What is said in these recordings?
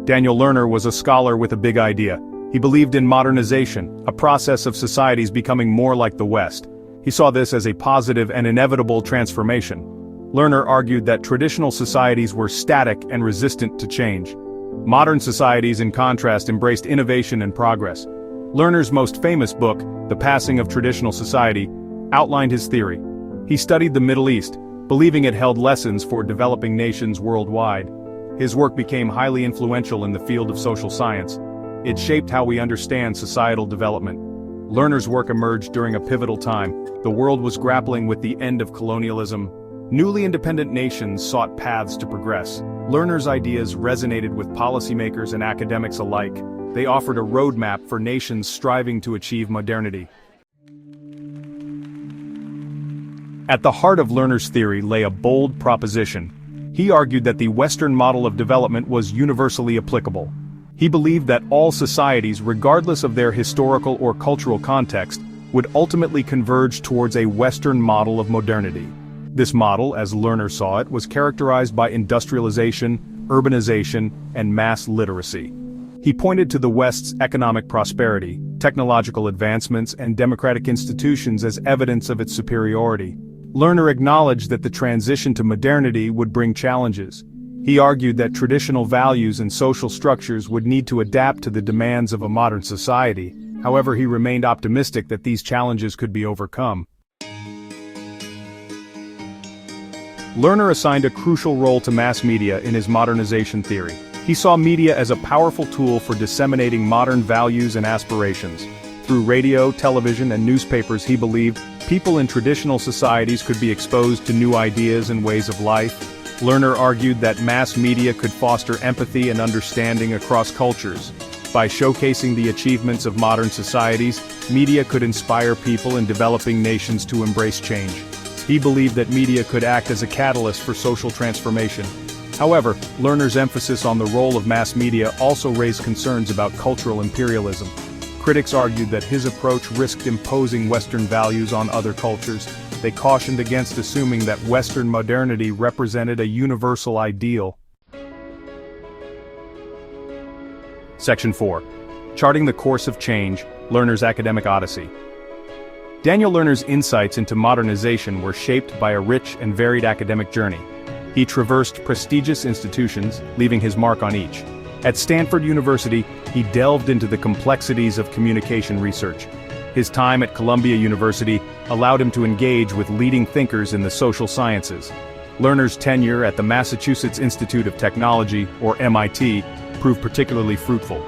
Daniel Lerner was a scholar with a big idea. He believed in modernization, a process of societies becoming more like the West. He saw this as a positive and inevitable transformation. Lerner argued that traditional societies were static and resistant to change. Modern societies, in contrast, embraced innovation and progress. Lerner's most famous book, The Passing of Traditional Society, outlined his theory. He studied the Middle East, believing it held lessons for developing nations worldwide. His work became highly influential in the field of social science. It shaped how we understand societal development. Lerner's work emerged during a pivotal time. The world was grappling with the end of colonialism. Newly independent nations sought paths to progress. Lerner's ideas resonated with policymakers and academics alike. They offered a roadmap for nations striving to achieve modernity. At the heart of Lerner's theory lay a bold proposition. He argued that the Western model of development was universally applicable. He believed that all societies, regardless of their historical or cultural context, would ultimately converge towards a Western model of modernity. This model, as Lerner saw it, was characterized by industrialization, urbanization, and mass literacy. He pointed to the West's economic prosperity, technological advancements, and democratic institutions as evidence of its superiority. Lerner acknowledged that the transition to modernity would bring challenges. He argued that traditional values and social structures would need to adapt to the demands of a modern society. However, he remained optimistic that these challenges could be overcome. Lerner assigned a crucial role to mass media in his modernization theory. He saw media as a powerful tool for disseminating modern values and aspirations. Through radio, television, and newspapers, he believed people in traditional societies could be exposed to new ideas and ways of life. Lerner argued that mass media could foster empathy and understanding across cultures. By showcasing the achievements of modern societies, media could inspire people in developing nations to embrace change. He believed that media could act as a catalyst for social transformation. However, Lerner's emphasis on the role of mass media also raised concerns about cultural imperialism. Critics argued that his approach risked imposing Western values on other cultures. They cautioned against assuming that Western modernity represented a universal ideal. Section 4. Charting the Course of Change, Lerner's Academic Odyssey. Daniel Lerner's insights into modernization were shaped by a rich and varied academic journey. He traversed prestigious institutions, leaving his mark on each. At Stanford University, he delved into the complexities of communication research. His time at Columbia University allowed him to engage with leading thinkers in the social sciences. Lerner's tenure at the Massachusetts Institute of Technology, or MIT, proved particularly fruitful.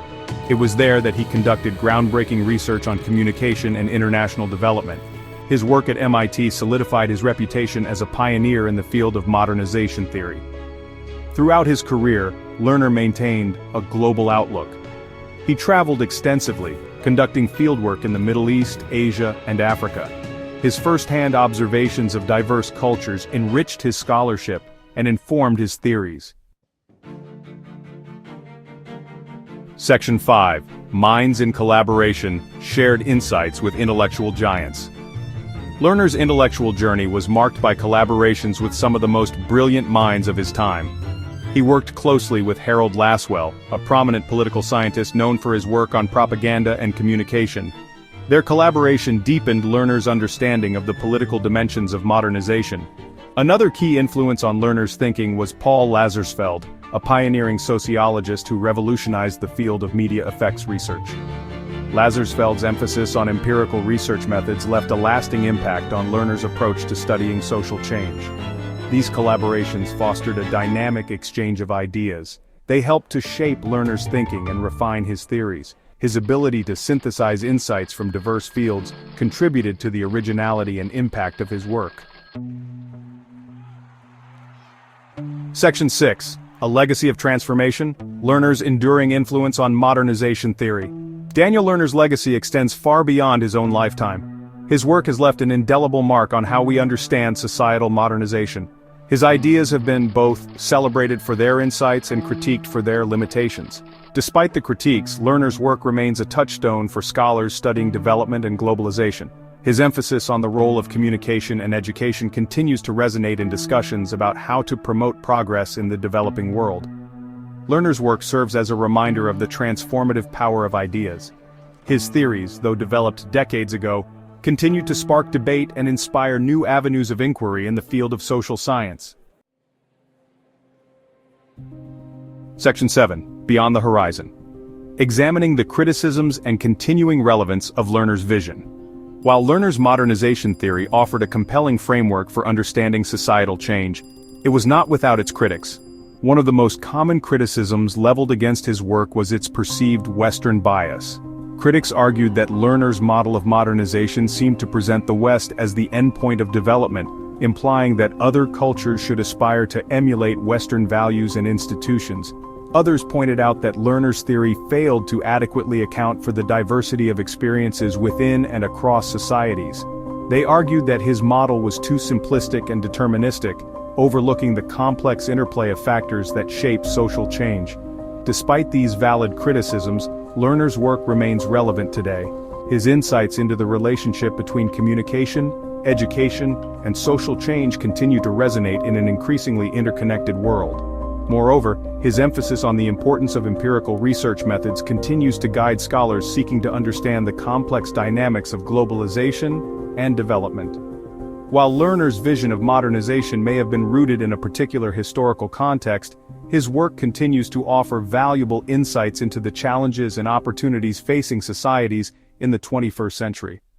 It was there that he conducted groundbreaking research on communication and international development. His work at MIT solidified his reputation as a pioneer in the field of modernization theory. Throughout his career, Lerner maintained a global outlook. He traveled extensively, conducting fieldwork in the Middle East, Asia, and Africa. His first-hand observations of diverse cultures enriched his scholarship and informed his theories. Section 5. Minds in Collaboration, Shared Insights with Intellectual Giants. Lerner's intellectual journey was marked by collaborations with some of the most brilliant minds of his time. He worked closely with Harold Lasswell, a prominent political scientist known for his work on propaganda and communication. Their collaboration deepened Lerner's understanding of the political dimensions of modernization. Another key influence on Lerner's thinking was Paul Lazarsfeld, a pioneering sociologist who revolutionized the field of media effects research. Lazarsfeld's emphasis on empirical research methods left a lasting impact on Lerner's approach to studying social change. These collaborations fostered a dynamic exchange of ideas. They helped to shape Lerner's thinking and refine his theories. His ability to synthesize insights from diverse fields contributed to the originality and impact of his work. Section 6. A Legacy of Transformation, Lerner's Enduring Influence on Modernization Theory. Daniel Lerner's legacy extends far beyond his own lifetime. His work has left an indelible mark on how we understand societal modernization. His ideas have been both celebrated for their insights and critiqued for their limitations. Despite the critiques, Lerner's work remains a touchstone for scholars studying development and globalization. His emphasis on the role of communication and education continues to resonate in discussions about how to promote progress in the developing world. Lerner's work serves as a reminder of the transformative power of ideas. His theories, though developed decades ago, continue to spark debate and inspire new avenues of inquiry in the field of social science. Section 7. Beyond the Horizon. Examining the criticisms and continuing relevance of Lerner's vision. While Lerner's modernization theory offered a compelling framework for understanding societal change, it was not without its critics. One of the most common criticisms leveled against his work was its perceived Western bias. Critics argued that Lerner's model of modernization seemed to present the West as the endpoint of development, implying that other cultures should aspire to emulate Western values and institutions. Others pointed out that Lerner's theory failed to adequately account for the diversity of experiences within and across societies. They argued that his model was too simplistic and deterministic, overlooking the complex interplay of factors that shape social change. Despite these valid criticisms, Lerner's work remains relevant today. His insights into the relationship between communication, education, and social change continue to resonate in an increasingly interconnected world. Moreover, his emphasis on the importance of empirical research methods continues to guide scholars seeking to understand the complex dynamics of globalization and development. While Lerner's vision of modernization may have been rooted in a particular historical context, his work continues to offer valuable insights into the challenges and opportunities facing societies in the 21st century.